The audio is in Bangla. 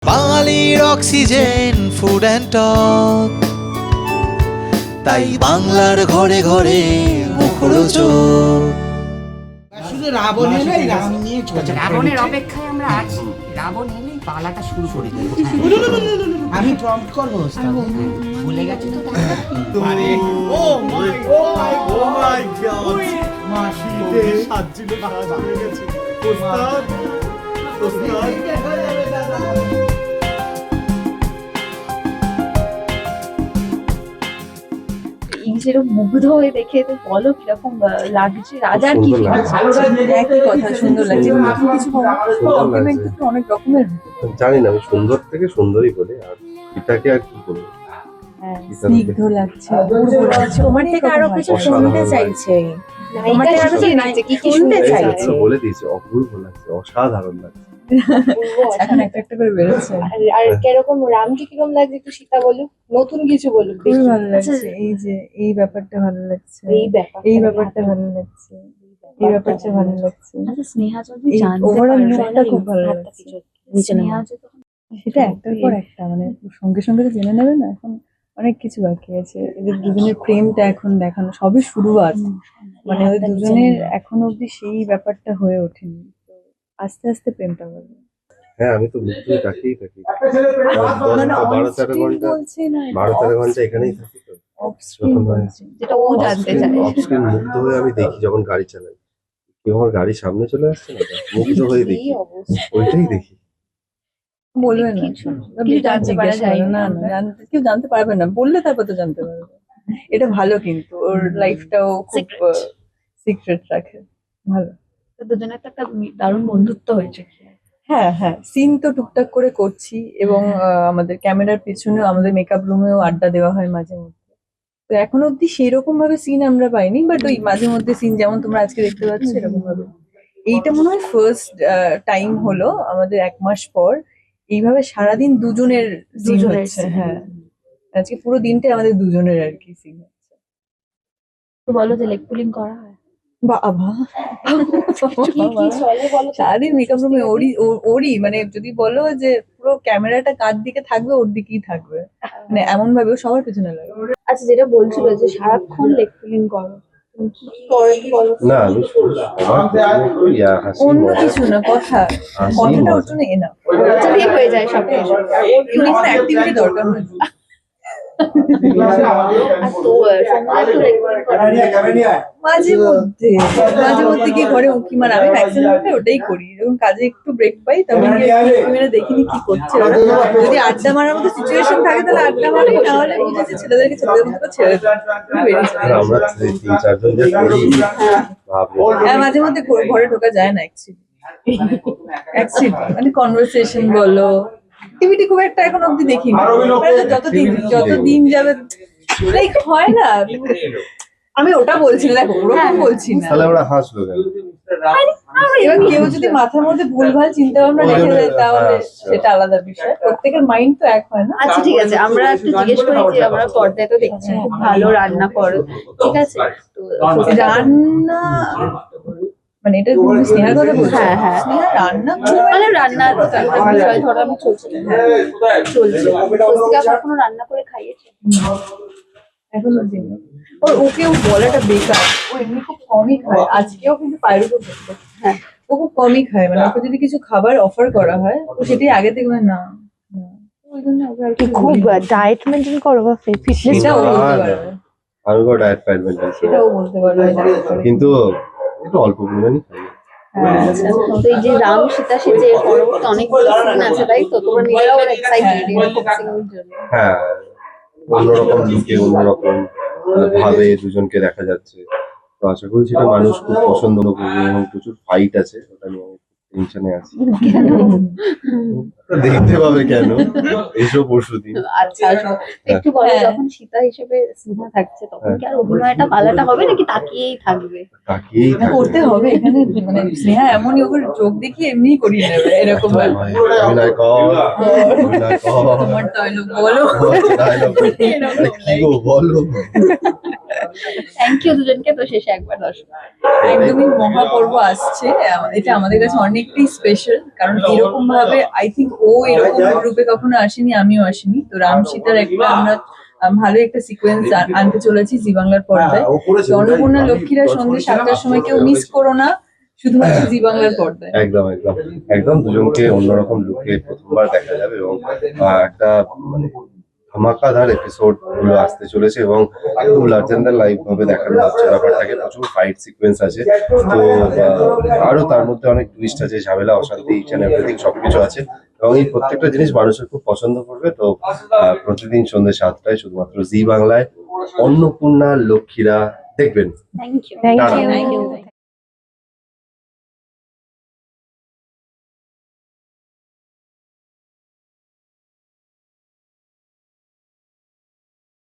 বাঙালির অক্সিজেন ফুড অ্যান্ড টক, তাই বাংলার ঘরে ঘরে মুখরোচক। শুধু রাবণ এলেই রাম নিয়ে চলে রাবণের অপেক্ষায় আমরা আছি। রাবণ এলেই পালাটা শুরু করে দেবো। আমি প্রম্পট করবো ভুলে গেছে তো আরে ও মাই গড মাসিতে সাতজিলে ভাড়া হয়ে গেছে। ওস্তাদ এই যেরকম মুগ্ধ হয়ে দেখে তো বলো কিরকম লাগছে, রাজার কি একই কথা, সুন্দর লাগছে। এবং নতুন কিছু কমপ্লিমেন্ট তো অনেক রকমের জানি না, আমি সুন্দর থেকে সুন্দরই বলি, আর এটাকে আর কি বলবো। স্নিগ্ধ লাগছে, অপূর্ব লাগছে। তোমার থেকে আরো কিছু শুনতে চাইছে, তোমার থেকে আরো কিছু লাগছে, কি কি শুনতে চাইছে বলে দিয়েছে, অপূর্ব লাগছে, অসাধারণ লাগছে। এখন একটা একটা করে বেরোচ্ছে। আর কিরকম রামকে কিরকম লাগছে একটু সীতা বলো, নতুন কিছু বলো। খুবই ভালো লাগছে, এই যে এই ব্যাপারটা ভালো লাগছে, এই ব্যাপারটা ভালো লাগছে, এই ব্যাপারটা ভালো লাগছে। আচ্ছা স্নেহা যদি এই জানতে overall পারে mood টা খুব ভালো লাগছে। স্নেহা যদি সেটা একটার পর একটা, মানে সঙ্গে সঙ্গে তো জেনে নেবে না, এখন অনেক কিছু বাকি আছে। এদের দুজনের প্রেমটা এখন দেখানো, সবই শুরুয়াত, মানে ওদের দুজনের এখনো অব্দি সেই ব্যাপারটা হয়ে ওঠেনি। তো আস্তে আস্তে প্রেমটা হবে। হ্যাঁ, আমি তো মুক্তি তাকিয়েই থাকি, 12-13 ঘন্টা, 12-13 ঘন্টা এখানেই থাকি। তো যখন যেটা ও জানতে চায়, অফস্ক্রিন মুগ্ধ হয়ে আমি দেখি, যখন গাড়ি চালাই কেউ আমার গাড়ির সামনে চলে আসছে না, মুগ্ধ হয়ে দেখি, ওইটাই দেখি। বলবে না, কিছু জানতে পারা যায় না। কেউ জানতে পারবে না, বললে তারপর তো জানতে পারবে। এটা ভালো, কিন্তু ওর লাইফটাও খুব সিক্রেট রাখে, ভালো। দুজনের তো একটা দারুণ বন্ধুত্ব হয়েছে। হ্যাঁ হ্যাঁ, সিন তো টুকটাক করে করছি, এবং আমাদের ক্যামেরার পেছনেও, আমাদের মেকআপ রুমেও আড্ডা দেওয়া হয় মাঝে মধ্যে। তো এখনো অব্দি সেরকম ভাবে সিন আমরা পাইনি, বাট ওই মাঝে মধ্যে সিন, যেমন তোমরা আজকে দেখতে পাচ্ছ এরকম ভাবে। এইটা মনে হয় ফার্স্ট টাইম হলো আমাদের 1 মাস পর এইভাবে সারাদিন দুজনের সিন হচ্ছে। হ্যাঁ, আজকে পুরো দিনটাই আমাদের দুজনের আর কি সিন হচ্ছে। তো বলো যে লেগ পুলিং করা হয় বাবা, কি কি চলে বলো। সারাদিন মেকআপ রুমে ওরই মানে যদি বলো যে পুরো ক্যামেরাটা কার দিকে থাকবে, ওর দিকেই থাকবে, মানে এমন ভাবে ও সবার পেছনে লাগে। আচ্ছা, যেটা বলছিল যে সারাক্ষণ লেগ পুলিং করো, তুমি কি কি করো একটু বলো। না, আমি সবার পেছনে একটু হাসি অন্য মজা, কিছু না, কথাটা ওর জন্য এনা, যদি হয়ে যায় সব কিছু। কোনো অ্যাক্টিভিটি দরকার হয় না। আর তো সময় তো লেগ পুলিং করো মাঝে মধ্যে কি ঘরে উঁকি মার, আমি ম্যাক্সিমাম ওটাই করি। যখন কাজে একটু ব্রেক পাই তখন গিয়ে একটু উঁকি মেরে দেখিনি কি করছে ওরা। যদি আড্ডা মারার মতো সিচুয়েশন থাকে তাহলে আড্ডা মারি, না হলে বুঝেছি ছেলেদেরকে ছেলেদের মতো ছেড়ে দিই, বেরিয়ে যাই। আর আমরা 3-4 জন যা করি, বাপরে। হ্যাঁ, মাঝে মধ্যে ঘরে ঢোকা যায় না অ্যাকচুয়ালি, মানে কনভারসেশন বলো, টিভিটি খুব একটা এখন অব্দি দেখিনি। মানে যতদিন যাবে লাইক হয় না, আমি ওটা বলছি না, দেখো ওরকম বলছি না। তাহলে ওরা হাসলো কেন? এবার কেউ যদি মাথার মধ্যে ভুলভাল চিন্তা ভাবনা রেখে দেয় তাহলে সেটা আলাদা বিষয়, প্রত্যেকের মাইন্ড তো এক হয় না। আচ্ছা ঠিক আছে, আমরা একটু জিজ্ঞেস করি যে আমরা পর্দায় তো দেখছি খুব ভালো রান্না করো, ঠিক আছে? তো রান্না মানে এটা তুমি স্নেহার কথা বলছো? হ্যাঁ, হ্যাঁ। স্নেহা রান্না মানে রান্নার বিষয় ধরো আমি চলছে স্বস্তিকা কখনো রান্না করে খাইয়েছে? এখন ওকেও বলাটা বেকার, ও এমনি খুব কমই খায়। আজকেও কিন্তু পায়রুকে বলতো, হ্যাঁ ও খুব কমই খায়, মানে ওকে যদি কিছু খাবার অফার করা হয় ও সেটাই আগে থেকে না, ওই জন্য ওকে আর কি খুব ডায়েট মেনটেন করো বা ফিটনেসটা ও বলতে পারবে, আমি কোনো ডায়েট ফাইট মেনটেন করি, সেটাও বলতে পারবে। কিন্তু একটু অল্প পরিমাণই খাই। আচ্ছা, তো এই যে রাম সীতা সেজে পরবর্তী অনেকগুলো সিন আছে, তাই তো তোমরা নিজেরাও এক্সাইটেড এর জন্য? হ্যাঁ, অন্যরকম লুকে, অন্যরকম ভাবে দুজনকে দেখা যাচ্ছে। তো আশা করি সেটা মানুষ খুব পছন্দ করবে, এবং প্রচুর ফাইট আছে, ওটা নিয়ে আমি টেনশনে আছি। দেখতে পাবে কেন এসব পরশুদিন। আচ্ছা, একটু বলো, যখন সীতা হিসেবে স্নেহা থাকছে তখন কি আর অভিনয়টা পালাটা হবে নাকি তাকিয়েই থাকবে? তাকিয়েই থাকবে। করতে হবে এখানে, মানে স্নেহা এমনই, ওকে চোখ দেখিয়ে এমনিই করিয়ে নেবে এরকম ব্যাপার। অভিনয় কর, অভিনয় কর, তোমার ডায়লগ বলো, dialogue বলো। আরে কি গো বলো। থ্যাংক ইউ দুজনকে। তো শেষে একবার দর্শক একদমই মহাপর্ব আসছে, এটা আমাদের কাছে অনেকটাই স্পেশাল, কারণ এরকম ভাবে আই থিঙ্ক ও এরকম রূপে কখনো আসেনি, আমিও আসিনি। তো রাম সীতার একটা আমরা ভালো একটা সিকোয়েন্স আনতে চলেছি জি বাংলার পর্দায়। তো অন্নপূর্ণা লক্ষ্মীরা সন্ধ্যে 7টার সময় কেউ মিস করো না, শুধুমাত্র জি বাংলার পর্দায়। একদম একদম একদম দুজনকে অন্যরকম লুকে প্রথমবার দেখা যাবে এবং একটা মানে ধামাকাদার এপিসোড গুলো আসতে চলেছে এবং একদম লার্জেন দ্যান লাইফ ভাবে দেখানো হচ্ছে ব্যাপারটাকে। প্রচুর ফাইট সিকোয়েন্স আছে, তো আরো তার মধ্যে অনেক টুইস্ট আছে, ঝামেলা, অশান্তি, ইচ এন্ড এভরিথিং সবকিছু আছে এবং এই প্রত্যেকটা জিনিস মানুষের খুব পছন্দ করবে। তো প্রতিদিন সন্ধ্যে 7টায় শুধুমাত্র জি বাংলায় অন্নপূর্ণা লক্ষ্মীরা দেখবেন। Thank you. Thank you. Thank you.